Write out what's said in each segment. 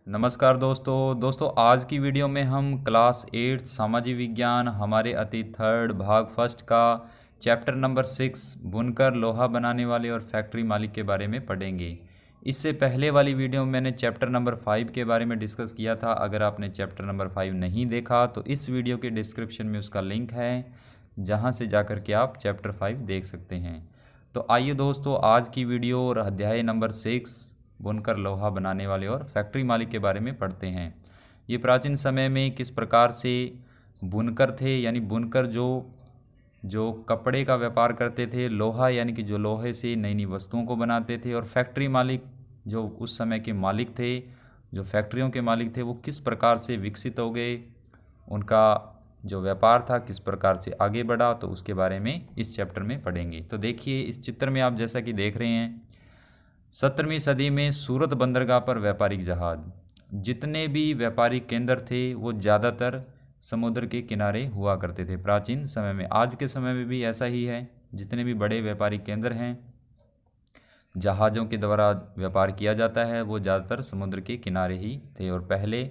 नमस्कार दोस्तों आज की वीडियो में हम क्लास 8 सामाजिक विज्ञान हमारे अति थर्ड भाग फर्स्ट का चैप्टर नंबर 6 बुनकर लोहा बनाने वाले और फैक्ट्री मालिक के बारे में पढ़ेंगे। इससे पहले वाली वीडियो में मैंने चैप्टर नंबर 5 के बारे में डिस्कस किया था। अगर आपने चैप्टर नंबर 5 नहीं देखा तो इस वीडियो के डिस्क्रिप्शन में उसका लिंक है, जहाँ से जाकर के आप चैप्टर 5 देख सकते हैं। तो आइए दोस्तों, आज की वीडियो और अध्याय नंबर 6 बुनकर लोहा बनाने वाले और फैक्ट्री मालिक के बारे में पढ़ते हैं। ये प्राचीन समय में किस प्रकार से बुनकर थे, यानी बुनकर जो कपड़े का व्यापार करते थे, लोहा यानी कि जो लोहे से नई नई वस्तुओं को बनाते थे, और फैक्ट्री मालिक जो उस समय के मालिक थे, जो फैक्ट्रियों के मालिक थे, वो किस प्रकार से विकसित हो गए, उनका जो व्यापार था किस प्रकार से आगे बढ़ा, तो उसके बारे में इस चैप्टर में पढ़ेंगे। तो देखिए इस चित्र में आप जैसा कि देख रहे हैं, 17वीं सदी में सूरत बंदरगाह पर व्यापारिक जहाज, जितने भी व्यापारिक केंद्र थे वो ज़्यादातर समुद्र के किनारे हुआ करते थे प्राचीन समय में। आज के समय में भी ऐसा ही है, जितने भी बड़े व्यापारिक केंद्र हैं जहाज़ों के द्वारा व्यापार किया जाता है वो ज़्यादातर समुद्र के किनारे ही थे, और पहले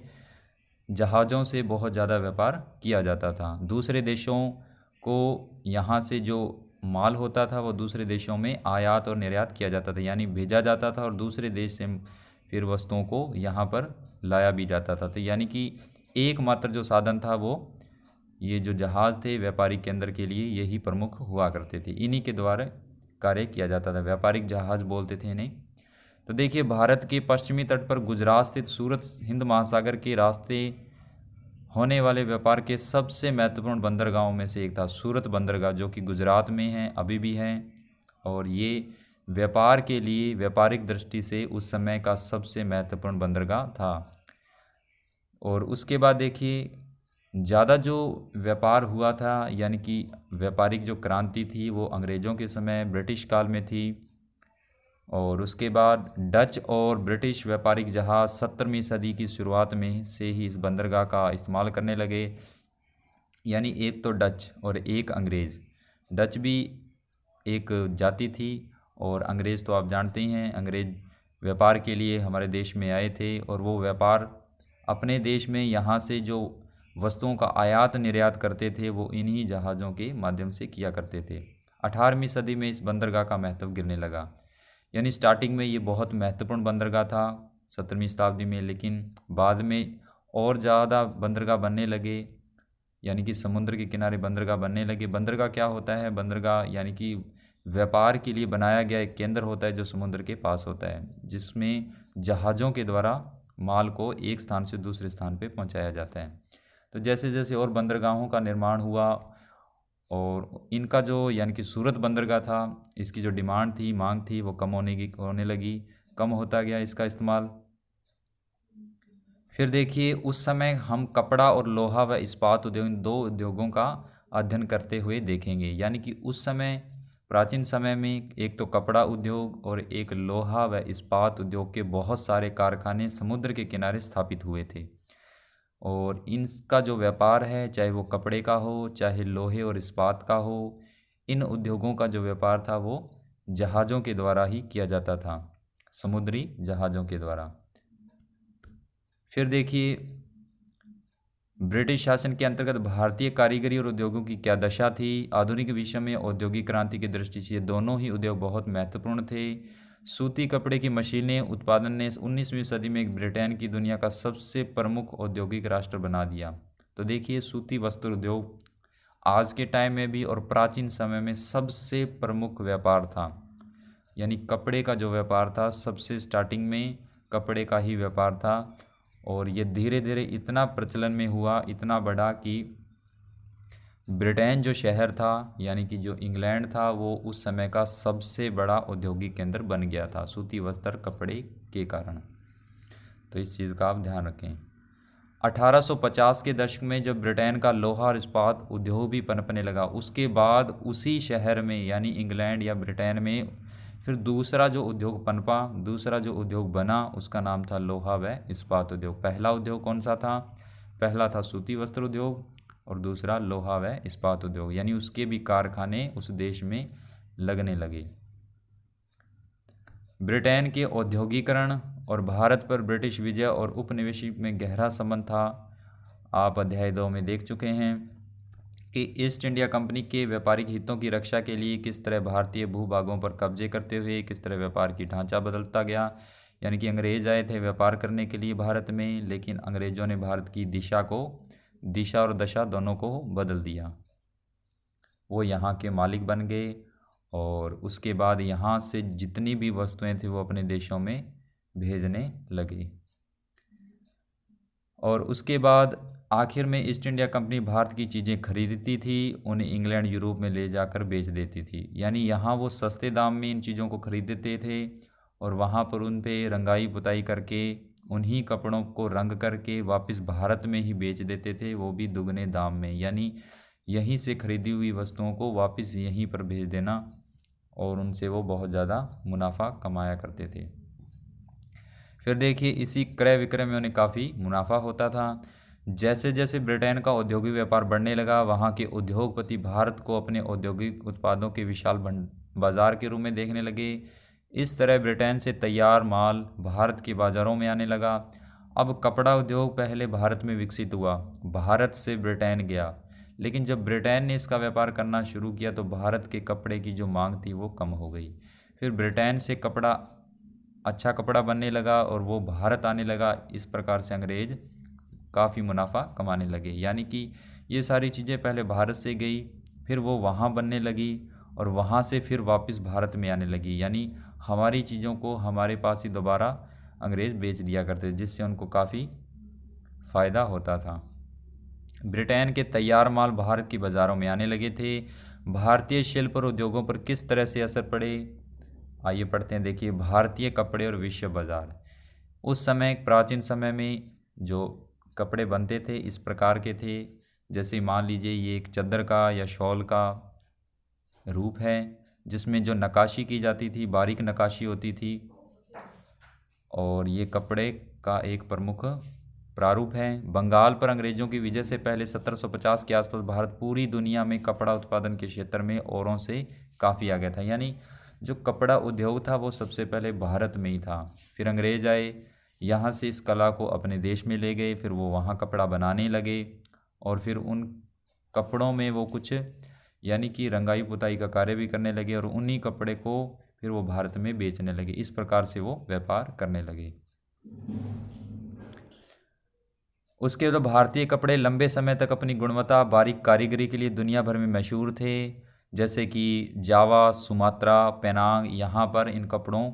जहाज़ों से बहुत ज़्यादा व्यापार किया जाता था। दूसरे देशों को यहाँ से जो माल होता था वो दूसरे देशों में आयात और निर्यात किया जाता था, यानी भेजा जाता था, और दूसरे देश से फिर वस्तुओं को यहाँ पर लाया भी जाता था। तो यानी कि एकमात्र जो साधन था वो ये जो जहाज़ थे व्यापारिक केंद्र के लिए यही प्रमुख हुआ करते थे, इन्हीं के द्वारा कार्य किया जाता था, व्यापारिक जहाज़ बोलते थे इन्हें। तो देखिए, भारत के पश्चिमी तट पर गुजरात स्थित सूरत हिंद महासागर के रास्ते होने वाले व्यापार के सबसे महत्वपूर्ण बंदरगाहों में से एक था सूरत बंदरगाह, जो कि गुजरात में है, अभी भी है, और ये व्यापार के लिए व्यापारिक दृष्टि से उस समय का सबसे महत्वपूर्ण बंदरगाह था। और उसके बाद देखिए, ज़्यादा जो व्यापार हुआ था, यानी कि व्यापारिक जो क्रांति थी वो अंग्रेज़ों के समय ब्रिटिश काल में थी, और उसके बाद डच और ब्रिटिश व्यापारिक जहाज़ 17वीं सदी की शुरुआत में से ही इस बंदरगाह का इस्तेमाल करने लगे। यानी एक तो डच और एक अंग्रेज़। डच भी एक जाति थी, और अंग्रेज़ तो आप जानते ही हैं, अंग्रेज़ व्यापार के लिए हमारे देश में आए थे, और वो व्यापार अपने देश में यहाँ से जो वस्तुओं का आयात निर्यात करते थे वो इन्हीं जहाज़ों के माध्यम से किया करते थे। 18वीं सदी में इस बंदरगाह का महत्व गिरने लगा, यानी स्टार्टिंग में ये बहुत महत्वपूर्ण बंदरगाह था 17वीं शताब्दी में, लेकिन बाद में और ज़्यादा बंदरगाह बनने लगे, यानी कि समुद्र के किनारे बंदरगाह बनने लगे। बंदरगाह क्या होता है? बंदरगाह यानी कि व्यापार के लिए बनाया गया एक केंद्र होता है जो समुद्र के पास होता है, जिसमें जहाज़ों के द्वारा माल को एक स्थान से दूसरे स्थान पर पहुँचाया जाता है। तो जैसे जैसे और बंदरगाहों का निर्माण हुआ, और इनका जो यानी कि सूरत बंदरगाह था, इसकी जो डिमांड थी, मांग थी, वो कम होने लगी, कम होता गया इसका इस्तेमाल। फिर देखिए, उस समय हम कपड़ा और लोहा व इस्पात उद्योग, इन दो उद्योगों का अध्ययन करते हुए देखेंगे। यानी कि उस समय प्राचीन समय में एक तो कपड़ा उद्योग और एक लोहा व इस्पात उद्योग के बहुत सारे कारखाने समुद्र के किनारे स्थापित हुए थे, और इनका जो व्यापार है, चाहे वो कपड़े का हो चाहे लोहे और इस्पात का हो, इन उद्योगों का जो व्यापार था वो जहाज़ों के द्वारा ही किया जाता था, समुद्री जहाज़ों के द्वारा। फिर देखिए, ब्रिटिश शासन के अंतर्गत भारतीय कारीगरी और उद्योगों की क्या दशा थी। आधुनिक विश्व में औद्योगिक क्रांति की दृष्टि से ये दोनों ही उद्योग बहुत महत्वपूर्ण थे। सूती कपड़े की मशीनें उत्पादन ने 19वीं सदी में ब्रिटेन की दुनिया का सबसे प्रमुख औद्योगिक राष्ट्र बना दिया। तो देखिए, सूती वस्त्र उद्योग आज के टाइम में भी और प्राचीन समय में सबसे प्रमुख व्यापार था, यानी कपड़े का जो व्यापार था सबसे स्टार्टिंग में कपड़े का ही व्यापार था, और ये धीरे धीरे इतना प्रचलन में हुआ, इतना बड़ा, कि ब्रिटेन जो शहर था, यानी कि जो इंग्लैंड था, वो उस समय का सबसे बड़ा औद्योगिक केंद्र बन गया था सूती वस्त्र कपड़े के कारण। तो इस चीज़ का आप ध्यान रखें। 1850 के दशक में जब ब्रिटेन का लोहा और इस्पात उद्योग भी पनपने लगा, उसके बाद उसी शहर में यानी इंग्लैंड या ब्रिटेन में फिर दूसरा जो उद्योग पनपा, दूसरा जो उद्योग बना, उसका नाम था लोहा व इस्पात उद्योग। पहला उद्योग कौन सा था? पहला था सूती वस्त्र उद्योग, और दूसरा लोहा व इस्पात उद्योग, यानी उसके भी कारखाने उस देश में लगने लगे। ब्रिटेन के औद्योगिकरण और भारत पर ब्रिटिश विजय और उपनिवेशी में गहरा संबंध था। आप अध्याय 2 में देख चुके हैं कि ईस्ट इंडिया कंपनी के व्यापारिक हितों की रक्षा के लिए किस तरह भारतीय भूभागों पर कब्जे करते हुए किस तरह व्यापार की ढांचा बदलता गया। यानी कि अंग्रेज आए थे व्यापार करने के लिए भारत में, लेकिन अंग्रेजों ने भारत की दिशा और दशा दोनों को बदल दिया। वो यहाँ के मालिक बन गए और उसके बाद यहाँ से जितनी भी वस्तुएं थी वो अपने देशों में भेजने लगे। और उसके बाद आखिर में ईस्ट इंडिया कंपनी भारत की चीज़ें खरीदती थी, उन्हें इंग्लैंड यूरोप में ले जाकर बेच देती थी। यानी यहाँ वो सस्ते दाम में इन चीज़ों को खरीदते थे और वहाँ पर उन पे रंगाई पुताई करके उन्हीं कपड़ों को रंग करके वापस भारत में ही बेच देते थे, वो भी दुगने दाम में। यानी यहीं से खरीदी हुई वस्तुओं को वापस यहीं पर भेज देना और उनसे वो बहुत ज़्यादा मुनाफा कमाया करते थे। फिर देखिए इसी क्रय विक्रय में उन्हें काफ़ी मुनाफा होता था। जैसे जैसे ब्रिटेन का औद्योगिक व्यापार बढ़ने लगा, वहाँ के उद्योगपति भारत को अपने औद्योगिक उत्पादों के विशाल बाजार के रूप में देखने लगे। इस तरह ब्रिटेन से तैयार माल भारत के बाज़ारों में आने लगा। अब कपड़ा उद्योग पहले भारत में विकसित हुआ, भारत से ब्रिटेन गया, लेकिन जब ब्रिटेन ने इसका व्यापार करना शुरू किया तो भारत के कपड़े की जो मांग थी वो कम हो गई। फिर ब्रिटेन से अच्छा कपड़ा बनने लगा और वो भारत आने लगा। इस प्रकार से अंग्रेज काफ़ी मुनाफा कमाने लगे। यानी कि ये सारी चीज़ें पहले भारत से गई, फिर वो वहाँ बनने लगी और वहाँ से फिर वापस भारत में आने लगी। यानी हमारी चीज़ों को हमारे पास ही दोबारा अंग्रेज़ बेच दिया करते, जिससे उनको काफ़ी फ़ायदा होता था। ब्रिटेन के तैयार माल भारत की बाज़ारों में आने लगे थे। भारतीय शिल्प और उद्योगों पर किस तरह से असर पड़े, आइए पढ़ते हैं। देखिए भारतीय कपड़े और विश्व बाज़ार। उस समय प्राचीन समय में जो कपड़े बनते थे इस प्रकार के थे, जैसे मान लीजिए ये एक चादर का या शॉल का रूप है जिसमें जो नक्काशी की जाती थी, बारीक नक्काशी होती थी, और ये कपड़े का एक प्रमुख प्रारूप है। बंगाल पर अंग्रेजों की विजय से पहले 1750 के आसपास भारत पूरी दुनिया में कपड़ा उत्पादन के क्षेत्र में औरों से काफ़ी आगे था। यानी जो कपड़ा उद्योग था वो सबसे पहले भारत में ही था। फिर अंग्रेज आए, यहाँ से इस कला को अपने देश में ले गए, फिर वो वहाँ कपड़ा बनाने लगे और फिर उन कपड़ों में वो कुछ यानी कि रंगाई पुताई का कार्य भी करने लगे और उन्हीं कपड़े को फिर वो भारत में बेचने लगे। इस प्रकार से वो व्यापार करने लगे। उसके बाद भारतीय कपड़े लंबे समय तक अपनी गुणवत्ता, बारीक कारीगरी के लिए दुनिया भर में मशहूर थे। जैसे कि जावा, सुमात्रा, पेनांग, यहाँ पर इन कपड़ों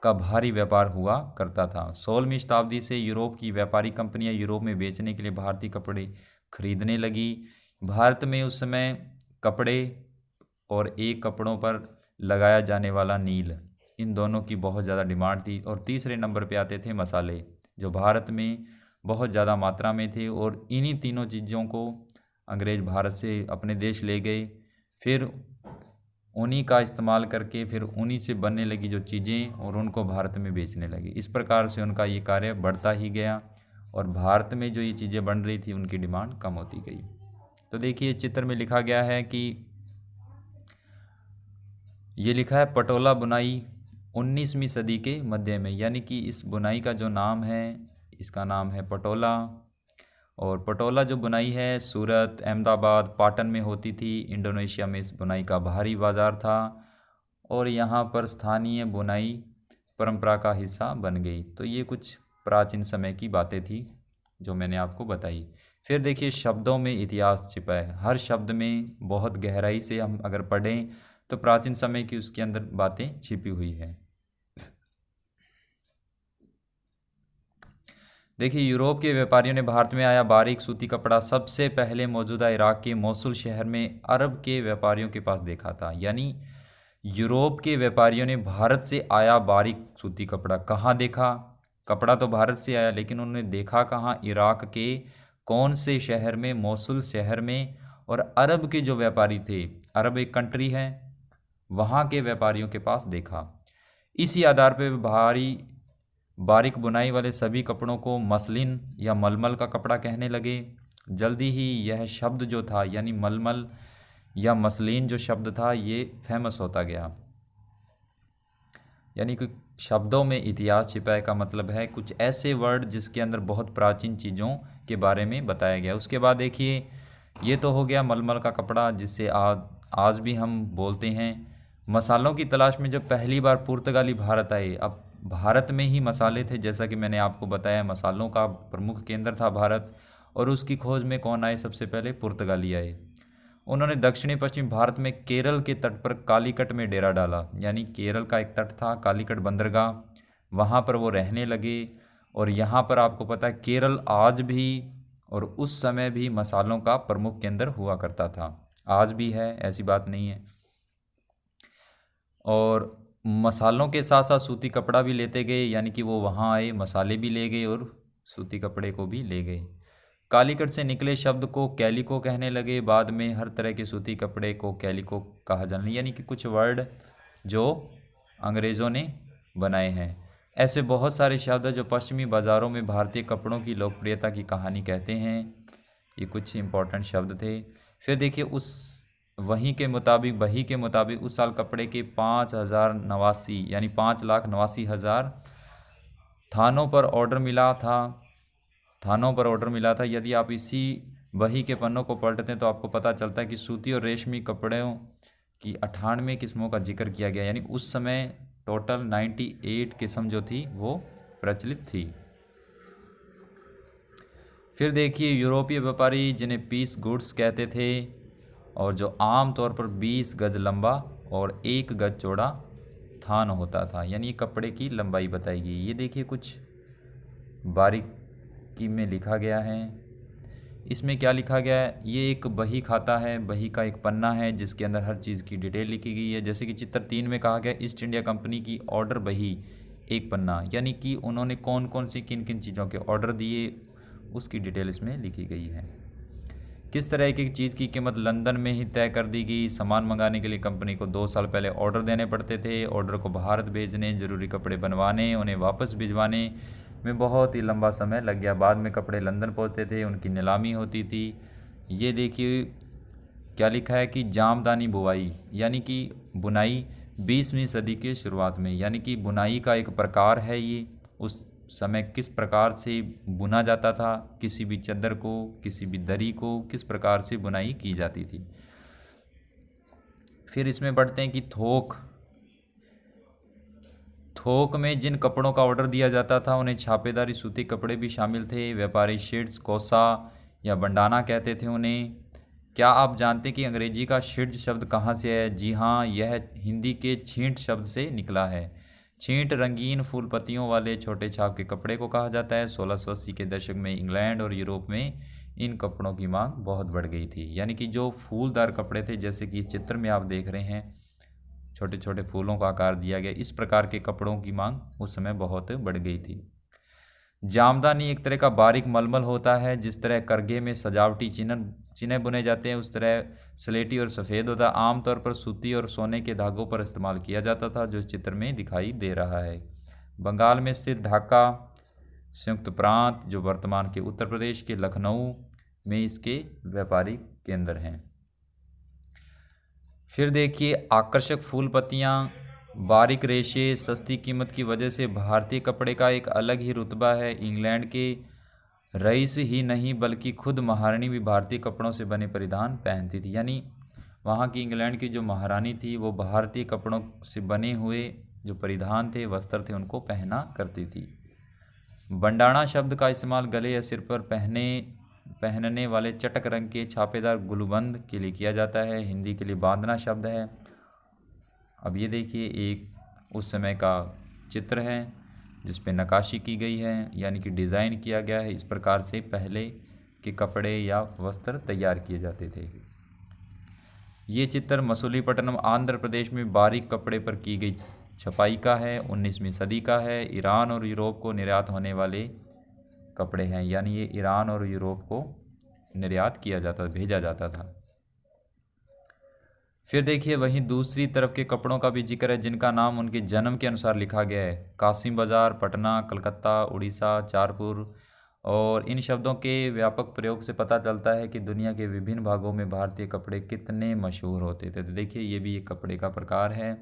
का भारी व्यापार हुआ करता था। 16वीं शताब्दी से यूरोप की व्यापारी कंपनियां यूरोप में बेचने के लिए भारतीय कपड़े खरीदने लगी। भारत में उस समय कपड़े और एक कपड़ों पर लगाया जाने वाला नील, इन दोनों की बहुत ज़्यादा डिमांड थी। और तीसरे नंबर पे आते थे मसाले, जो भारत में बहुत ज़्यादा मात्रा में थे, और इन्हीं तीनों चीज़ों को अंग्रेज़ भारत से अपने देश ले गए। फिर उन्हीं का इस्तेमाल करके फिर उन्हीं से बनने लगी जो चीज़ें और उनको भारत में बेचने लगी। इस प्रकार से उनका ये कार्य बढ़ता ही गया और भारत में जो ये चीज़ें बन रही थी उनकी डिमांड कम होती गई। तो देखिए चित्र में लिखा गया है कि ये लिखा है पटोला बुनाई 19वीं सदी के मध्य में। यानी कि इस बुनाई का जो नाम है इसका नाम है पटोला। और पटोला जो बुनाई है सूरत, अहमदाबाद, पाटन में होती थी। इंडोनेशिया में इस बुनाई का भारी बाज़ार था और यहाँ पर स्थानीय बुनाई परंपरा का हिस्सा बन गई। तो ये कुछ प्राचीन समय की बातें थी जो मैंने आपको बताई। फिर देखिए शब्दों में इतिहास छिपा है। हर शब्द में बहुत गहराई से हम अगर पढ़ें तो प्राचीन समय की उसके अंदर बातें छिपी हुई है। देखिए यूरोप के व्यापारियों ने भारत में आया बारीक सूती कपड़ा सबसे पहले मौजूदा इराक के मोसुल शहर में अरब के व्यापारियों के पास देखा था। यानी यूरोप के व्यापारियों ने भारत से आया बारीक सूती कपड़ा कहाँ देखा? कपड़ा तो भारत से आया लेकिन उन्होंने देखा कहाँ? इराक के कौन से शहर में? मोसुल शहर में। और अरब के जो व्यापारी थे, अरब एक कंट्री है, वहाँ के व्यापारियों के पास देखा। इसी आधार पर बारीक बुनाई वाले सभी कपड़ों को मसलिन या मलमल का कपड़ा कहने लगे। जल्दी ही यह शब्द जो था यानी मलमल या मसलिन जो शब्द था ये फेमस होता गया। यानी कि शब्दों में इतिहास छिपा है का मतलब है कुछ ऐसे वर्ड जिसके अंदर बहुत प्राचीन चीज़ों के बारे में बताया गया। उसके बाद देखिए, ये तो हो गया मलमल का कपड़ा जिससे आज भी हम बोलते हैं। मसालों की तलाश में जब पहली बार पुर्तगाली भारत आए, अब भारत में ही मसाले थे, जैसा कि मैंने आपको बताया मसालों का प्रमुख केंद्र था भारत। और उसकी खोज में कौन आए? सबसे पहले पुर्तगाली आए। उन्होंने दक्षिणी पश्चिम भारत में केरल के तट पर कालीकट में डेरा डाला, यानी केरल का एक तट था कालीकट बंदरगाह, वहाँ पर वो रहने लगे। और यहाँ पर आपको पता है केरल आज भी और उस समय भी मसालों का प्रमुख केंद्र हुआ करता था, आज भी है, ऐसी बात नहीं है। और मसालों के साथ साथ सूती कपड़ा भी लेते गए, यानी कि वो वहाँ आए, मसाले भी ले गए और सूती कपड़े को भी ले गए। कालीकट से निकले शब्द को कैलिको कहने लगे, बाद में हर तरह के सूती कपड़े को कैलिको कहा जाने लगा, यानी कि कुछ वर्ड जो अंग्रेज़ों ने बनाए हैं। ऐसे बहुत सारे शब्द हैं जो पश्चिमी बाज़ारों में भारतीय कपड़ों की लोकप्रियता की कहानी कहते हैं। ये कुछ इंपॉर्टेंट शब्द थे। फिर देखिए वही के मुताबिक उस साल कपड़े के 5,089 यानी 5,89,000 थानों पर ऑर्डर मिला था। यदि आप इसी बही के पन्नों को पलटते हैं तो आपको पता चलता है कि सूती और रेशमी कपड़ों की 98 किस्मों का जिक्र किया गया, यानी उस समय टोटल 98 किस्म जो थी वो प्रचलित थी। फिर देखिए यूरोपीय व्यापारी जिन्हें पीस गुड्स कहते थे, और जो आम तौर पर 20 गज लंबा और 1 गज चौड़ा थान होता था, यानी कपड़े की लंबाई बताई गई। ये देखिए कुछ बारीकी में लिखा गया है। इसमें क्या लिखा गया है? ये एक बही खाता है, बही का एक पन्ना है जिसके अंदर हर चीज़ की डिटेल लिखी गई है। जैसे कि चित्र 3 में कहा गया ईस्ट इंडिया कंपनी की ऑर्डर बही एक पन्ना, यानी कि उन्होंने कौन कौन सी किन किन चीज़ों के ऑर्डर दिए उसकी डिटेल इसमें लिखी गई है। किस तरह की चीज़ की कीमत लंदन में ही तय कर दी गई। सामान मंगाने के लिए कंपनी को 2 साल पहले ऑर्डर देने पड़ते थे। ऑर्डर को भारत भेजने, ज़रूरी कपड़े बनवाने, उन्हें वापस भिजवाने में बहुत ही लंबा समय लग गया। बाद में कपड़े लंदन पहुंचते थे, उनकी नीलामी होती थी। ये देखिए क्या लिखा है कि जामदानी बुवाई यानी कि बुनाई 20वीं सदी के शुरुआत में, यानी कि बुनाई का एक प्रकार है ये। उस समय किस प्रकार से बुना जाता था, किसी भी चादर को, किसी भी दरी को किस प्रकार से बुनाई की जाती थी। फिर इसमें बढ़ते हैं कि थोक में जिन कपड़ों का ऑर्डर दिया जाता था उन्हें छापेदारी सूती कपड़े भी शामिल थे। व्यापारी शिड्स, कोसा या बंडाना कहते थे उन्हें। क्या आप जानते हैं कि अंग्रेजी का शिड्स शब्द कहाँ से है? जी हाँ, यह हिंदी के छींट शब्द से निकला है। छींट रंगीन फूल पत्तियों वाले छोटे छाप के कपड़े को कहा जाता है। 1680 के दशक में इंग्लैंड और यूरोप में इन कपड़ों की मांग बहुत बढ़ गई थी, यानी कि जो फूलदार कपड़े थे, जैसे कि इस चित्र में आप देख रहे हैं छोटे छोटे फूलों का आकार दिया गया, इस प्रकार के कपड़ों की मांग उस समय बहुत बढ़ गई थी। जामदानी एक तरह का बारीक मलमल होता है। जिस तरह करघे में सजावटी चिन्ह बुने जाते हैं उस तरह स्लेटी और सफ़ेद होता है। आमतौर पर सूती और सोने के धागों पर इस्तेमाल किया जाता था, जो इस चित्र में दिखाई दे रहा है। बंगाल में स्थित ढाका संयुक्त प्रांत, जो वर्तमान के उत्तर प्रदेश के लखनऊ में इसके व्यापारिक केंद्र हैं। फिर देखिए आकर्षक फूल पत्तियाँ, बारीक रेशे, सस्ती कीमत की वजह से भारतीय कपड़े का एक अलग ही रुतबा है। इंग्लैंड के रईस ही नहीं बल्कि खुद महारानी भी भारतीय कपड़ों से बने परिधान पहनती थी, यानी वहाँ की इंग्लैंड की जो महारानी थी वो भारतीय कपड़ों से बने हुए जो परिधान थे, वस्त्र थे, उनको पहना करती थी। बंडाना शब्द का इस्तेमाल गले या सिर पर पहनने वाले चटक रंग के छापेदार गुलबंद के लिए किया जाता है। हिंदी के लिए बांधना शब्द है। अब ये देखिए एक उस समय का चित्र है जिस पे नक्काशी की गई है, यानी कि डिज़ाइन किया गया है। इस प्रकार से पहले के कपड़े या वस्त्र तैयार किए जाते थे। ये चित्र मसूलीपट्टनम आंध्र प्रदेश में बारीक कपड़े पर की गई छपाई का है, 19वीं सदी का है। ईरान और यूरोप को निर्यात होने वाले कपड़े हैं, यानी ये ईरान और यूरोप को निर्यात किया जाता, भेजा जाता था। फिर देखिए वहीं दूसरी तरफ के कपड़ों का भी जिक्र है जिनका नाम उनके जन्म के अनुसार लिखा गया है। कासिम बाजार, पटना, कलकत्ता, उड़ीसा, चारपुर। और इन शब्दों के व्यापक प्रयोग से पता चलता है कि दुनिया के विभिन्न भागों में भारतीय कपड़े कितने मशहूर होते थे। तो देखिए ये भी एक कपड़े का प्रकार है।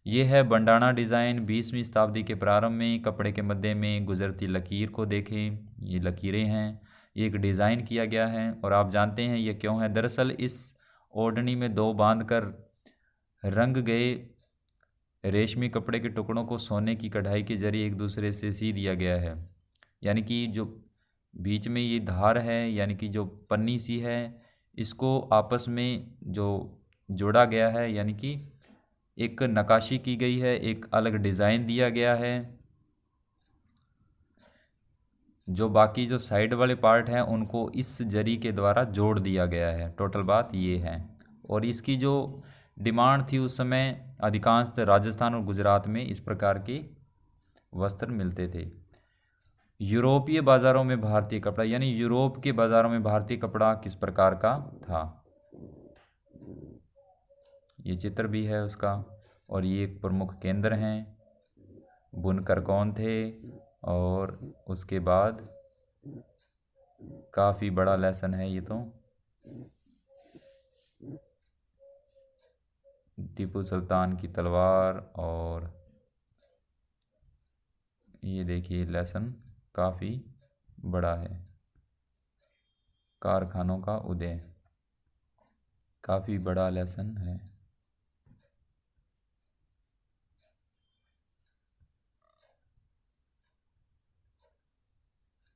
ये है बंडाना डिज़ाइन। 20वीं शताब्दी के प्रारंभ में कपड़े के मध्य में गुजरती लकीर को देखें, ये लकीरें हैं, ये एक डिज़ाइन किया गया है। और आप जानते हैं ये क्यों है? दरअसल इस ओढ़नी में दो बांध कर रंग गए रेशमी कपड़े के टुकड़ों को सोने की कढ़ाई के जरिए एक दूसरे से सी दिया गया है। यानी कि जो बीच में ये धार है, यानी कि जो पन्नी सी है, इसको आपस में जो जोड़ा गया है, यानी कि एक नक्काशी की गई है, एक अलग डिज़ाइन दिया गया है। जो बाकी जो साइड वाले पार्ट हैं उनको इस जरी के द्वारा जोड़ दिया गया है। टोटल बात ये है। और इसकी जो डिमांड थी उस समय अधिकांशतः राजस्थान और गुजरात में इस प्रकार के वस्त्र मिलते थे। यूरोपीय बाज़ारों में भारतीय कपड़ा, यानी यूरोप के बाज़ारों में भारतीय कपड़ा किस प्रकार का था, ये चित्र भी है उसका। और ये एक प्रमुख केंद्र हैं, बुनकर कौन थे, और उसके बाद काफ़ी बड़ा लेसन है ये तो। टीपू सुल्तान की तलवार, और ये देखिए लेसन काफ़ी बड़ा है। कारखानों का उदय, काफ़ी बड़ा लेसन है।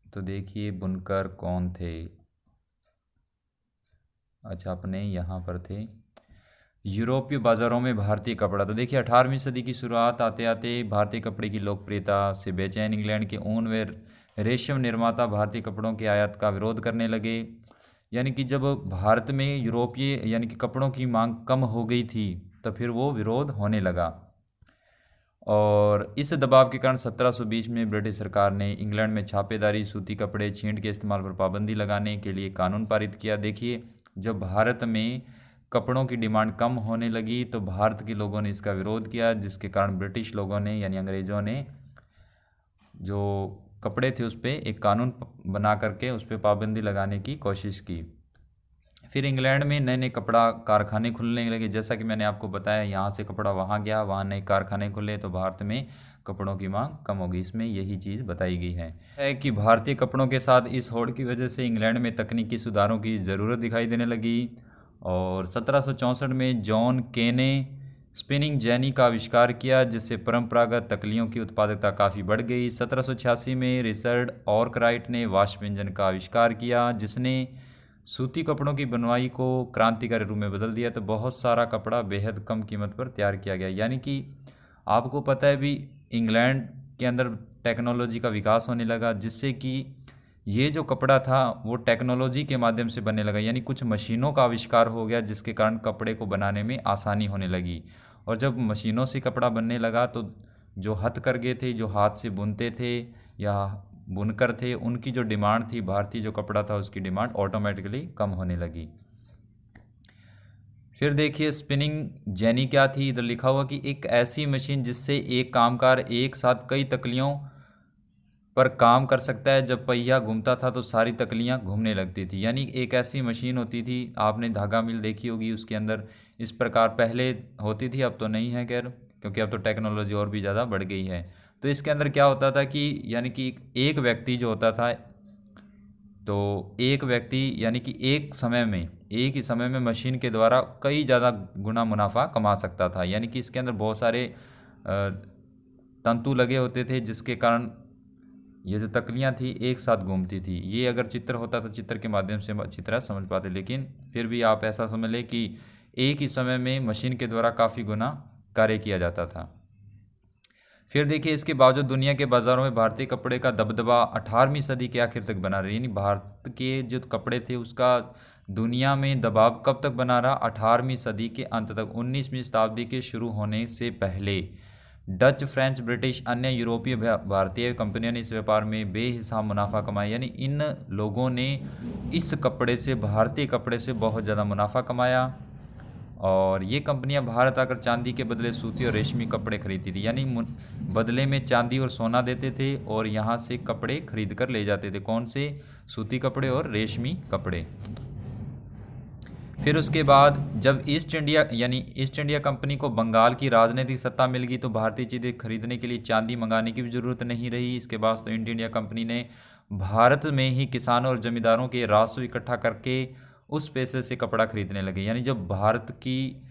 तो देखिए बुनकर कौन थे। अच्छा, अपने यहाँ पर थे। यूरोपीय बाज़ारों में भारतीय कपड़ा, तो देखिए 18वीं सदी की शुरुआत आते आते भारतीय कपड़े की लोकप्रियता से बेचैन इंग्लैंड के ऊन व रेशम निर्माता भारतीय कपड़ों के आयात का विरोध करने लगे। यानी कि जब भारत में यूरोपीय यानी कि कपड़ों की मांग कम हो गई थी तो फिर वो विरोध होने लगा। और इस दबाव के कारण 1720 में ब्रिटिश सरकार ने इंग्लैंड में छापेदारी, सूती कपड़े, छींट के इस्तेमाल पर पाबंदी लगाने के लिए कानून पारित किया। देखिए जब भारत में कपड़ों की डिमांड कम होने लगी तो भारत के लोगों ने इसका विरोध किया, जिसके कारण ब्रिटिश लोगों ने यानी अंग्रेज़ों ने जो कपड़े थे उस पर एक कानून बना करके उस पर पाबंदी लगाने की कोशिश की। फिर इंग्लैंड में नए नए कपड़ा कारखाने खुलने लगे। जैसा कि मैंने आपको बताया, यहाँ से कपड़ा वहाँ गया, वहाँ नए कारखाने खुले तो भारत में कपड़ों की मांग कम होगी। इसमें यही चीज़ बताई गई है कि भारतीय कपड़ों के साथ इस होड़ की वजह से इंग्लैंड में तकनीकी सुधारों की ज़रूरत दिखाई देने लगी। और 1764 में जॉन के ने स्पिनिंग जेनी का आविष्कार किया, जिससे परंपरागत तकलियों की उत्पादकता काफ़ी बढ़ गई। 1786 में रिचर्ड आर्कराइट ने वाष्प इंजन का आविष्कार किया, जिसने सूती कपड़ों की बनवाई को क्रांतिकारी रूप में बदल दिया। तो बहुत सारा कपड़ा बेहद कम कीमत पर तैयार किया गया। यानी कि आपको पता है भी इंग्लैंड के अंदर टेक्नोलॉजी का विकास होने लगा, जिससे कि ये जो कपड़ा था वो टेक्नोलॉजी के माध्यम से बनने लगा। यानी कुछ मशीनों का आविष्कार हो गया, जिसके कारण कपड़े को बनाने में आसानी होने लगी। और जब मशीनों से कपड़ा बनने लगा तो जो हथकरघे थे, जो हाथ से बुनते थे या बुनकर थे, उनकी जो डिमांड थी, भारतीय जो कपड़ा था उसकी डिमांड ऑटोमेटिकली कम होने लगी। फिर देखिए स्पिनिंग जेनी क्या थी। इधर लिखा हुआ कि एक ऐसी मशीन जिससे एक कामगार एक साथ कई तकलियों पर काम कर सकता है। जब पहिया घूमता था तो सारी तकलियां घूमने लगती थी। यानी एक ऐसी मशीन होती थी, आपने धागा मिल देखी होगी, उसके अंदर इस प्रकार पहले होती थी, अब तो नहीं है खैर, क्योंकि अब तो टेक्नोलॉजी और भी ज़्यादा बढ़ गई है। तो इसके अंदर क्या होता था कि यानी कि एक व्यक्ति जो होता था, तो एक व्यक्ति यानी कि एक ही समय में मशीन के द्वारा कई ज़्यादा गुना मुनाफा कमा सकता था। यानी कि इसके अंदर बहुत सारे तंतु लगे होते थे, जिसके कारण ये जो तकलियाँ थी एक साथ घूमती थी। ये अगर चित्र होता तो चित्र के माध्यम से अच्छी तरह समझ पाते, लेकिन फिर भी आप ऐसा समझ लें कि एक ही समय में मशीन के द्वारा काफ़ी गुना कार्य किया जाता था। फिर देखिए इसके बावजूद दुनिया के बाज़ारों में भारतीय कपड़े का दबदबा 18वीं सदी के आखिर तक बना रहा। यानी भारत के जो कपड़े थे उसका दुनिया में दबाव कब तक बना रहा? 18वीं सदी के अंत तक। 19वीं शताब्दी के शुरू होने से पहले डच, फ्रेंच, ब्रिटिश, अन्य यूरोपीय भारतीय कंपनियों ने इस व्यापार में बेहिसाब मुनाफा कमाया। यानी इन लोगों ने इस कपड़े से, भारतीय कपड़े से बहुत ज़्यादा मुनाफा कमाया। और ये कंपनियां भारत आकर चांदी के बदले सूती और रेशमी कपड़े खरीदती थी। यानी बदले में चांदी और सोना देते थे और यहाँ से कपड़े खरीद कर ले जाते थे। कौन से? सूती कपड़े और रेशमी कपड़े। फिर उसके बाद जब ईस्ट इंडिया कंपनी को बंगाल की राजनीतिक सत्ता मिल गई तो भारतीय चीज़ें खरीदने के लिए चांदी मंगाने की भी ज़रूरत नहीं रही। इसके बाद तो ईस्ट इंडिया कंपनी ने भारत में ही किसानों और जमींदारों के राजस्व इकट्ठा करके उस पैसे से कपड़ा खरीदने लगे। यानी जब भारत की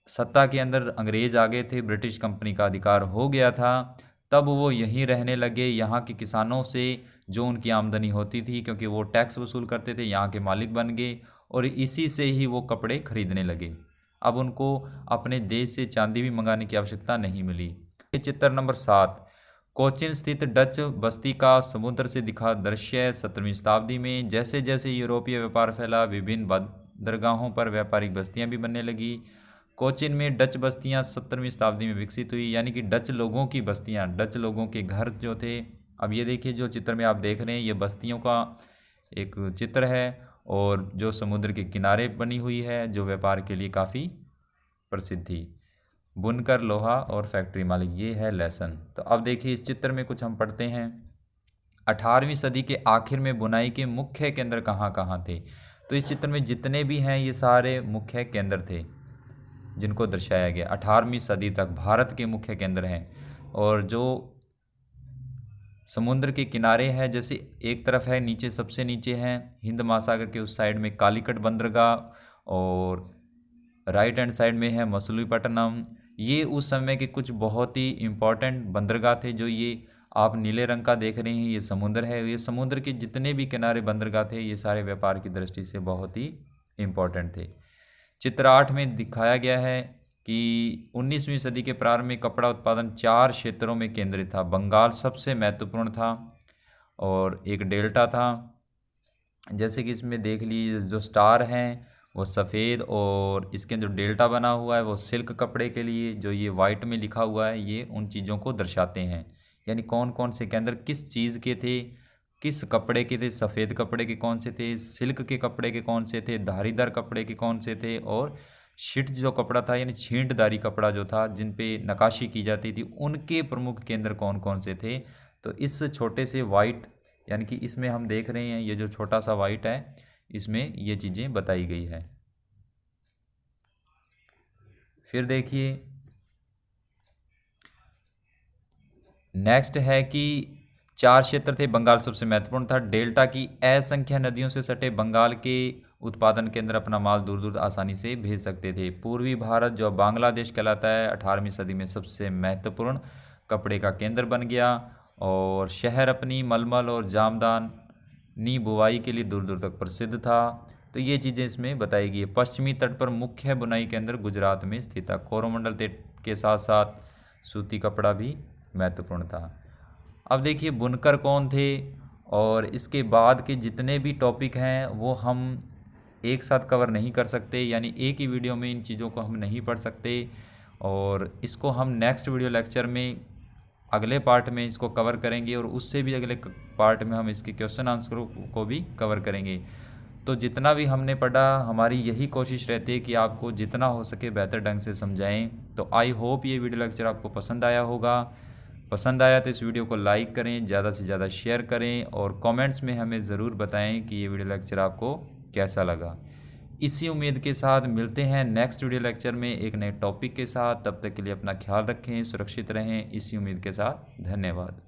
सत्ता के अंदर अंग्रेज आ गए थे, ब्रिटिश कंपनी का अधिकार हो गया था, तब वो यहीं रहने लगे। यहाँ के किसानों से जो उनकी आमदनी होती थी, क्योंकि वो टैक्स वसूल करते थे, यहाँ के मालिक बन गए और इसी से ही वो कपड़े खरीदने लगे। अब उनको अपने देश से चांदी भी मंगाने की आवश्यकता नहीं मिली। चित्र नंबर 7, कोचिन स्थित डच बस्ती का समुद्र से दिखा दृश्य 17वीं शताब्दी में। जैसे जैसे यूरोपीय व्यापार फैला, विभिन्न बंदरगाहों पर व्यापारिक बस्तियां भी बनने लगी। कोचिन में डच बस्तियां 17वीं शताब्दी में विकसित हुई, यानी कि डच लोगों की बस्तियां, डच लोगों के घर जो थे। अब ये देखिए, जो चित्र में आप देख रहे हैं, ये बस्तियों का एक चित्र है और जो समुद्र के किनारे बनी हुई है, जो व्यापार के लिए काफ़ी प्रसिद्ध थी। बुनकर, लोहा और फैक्ट्री मालिक, ये है लेसन। तो अब देखिए, इस चित्र में कुछ हम पढ़ते हैं। 18वीं सदी के आखिर में बुनाई के मुख्य केंद्र कहाँ कहाँ थे? तो इस चित्र में जितने भी हैं ये सारे मुख्य केंद्र थे जिनको दर्शाया गया। 18वीं सदी तक भारत के मुख्य केंद्र हैं, और जो समुद्र के किनारे हैं, जैसे एक तरफ है नीचे, सबसे नीचे हैं हिंद महासागर के उस साइड में कालीकट बंदरगाह, और राइट हैंड साइड में है मछलीपट्टनम। ये उस समय के कुछ बहुत ही इम्पोर्टेंट बंदरगाह थे। जो ये आप नीले रंग का देख रहे हैं, ये समुद्र है। ये समुद्र के जितने भी किनारे बंदरगाह थे, ये सारे व्यापार की दृष्टि से बहुत ही इम्पोर्टेंट थे। चित्र 8 में दिखाया गया है कि 19वीं सदी के प्रारंभ में कपड़ा उत्पादन 4 क्षेत्रों में केंद्रित था। बंगाल सबसे महत्वपूर्ण था और एक डेल्टा था। जैसे कि इसमें देख लीजिए, जो स्टार हैं वो सफ़ेद, और इसके जो डेल्टा बना हुआ है वो सिल्क कपड़े के लिए, जो ये वाइट में लिखा हुआ है, ये उन चीज़ों को दर्शाते हैं। यानी कौन कौन से केंद्र किस चीज़ के थे, किस कपड़े के थे। सफ़ेद कपड़े के कौन से थे, सिल्क के कपड़े के कौन से थे, धारीदार कपड़े के कौन से थे, और शिट जो कपड़ा था यानी छींटदारी कपड़ा जो था, जिन पे नक्काशी की जाती थी, उनके प्रमुख केंद्र कौन कौन से थे। तो इस छोटे से वाइट, यानी कि इसमें हम देख रहे हैं, ये जो छोटा सा वाइट है, इसमें ये चीज़ें बताई गई है। फिर देखिए, नेक्स्ट है कि 4 क्षेत्र थे, बंगाल सबसे महत्वपूर्ण था। डेल्टा की असंख्य नदियों से सटे बंगाल के उत्पादन केंद्र अपना माल दूर दूर आसानी से भेज सकते थे। पूर्वी भारत, जो बांग्लादेश कहलाता है, 18वीं सदी में सबसे महत्वपूर्ण कपड़े का केंद्र बन गया, और शहर अपनी मलमल और जामदानी बुवाई के लिए दूर दूर तक प्रसिद्ध था। तो ये चीज़ें इसमें बताई गई है। पश्चिमी तट पर मुख्य बुनाई केंद्र गुजरात में स्थित था। कोरोमंडल तट के साथ साथ सूती कपड़ा भी महत्वपूर्ण था। अब देखिए, बुनकर कौन थे, और इसके बाद के जितने भी टॉपिक हैं वो हम एक साथ कवर नहीं कर सकते, यानी एक ही वीडियो में इन चीज़ों को हम नहीं पढ़ सकते, और इसको हम नेक्स्ट वीडियो लेक्चर में अगले पार्ट में इसको कवर करेंगे, और उससे भी अगले पार्ट में हम इसके क्वेश्चन आंसर को भी कवर करेंगे। तो जितना भी हमने पढ़ा, हमारी यही कोशिश रहती है कि आपको जितना हो सके बेहतर ढंग से समझाएं। तो आई होप ये वीडियो लेक्चर आपको पसंद आया होगा। पसंद आया तो इस वीडियो को लाइक करें, ज़्यादा से ज़्यादा शेयर करें, और कमेंट्स में हमें ज़रूर बताएं कि ये वीडियो लेक्चर आपको कैसा लगा। इसी उम्मीद के साथ मिलते हैं नेक्स्ट वीडियो लेक्चर में एक नए टॉपिक के साथ। तब तक के लिए अपना ख्याल रखें, सुरक्षित रहें। इसी उम्मीद के साथ धन्यवाद।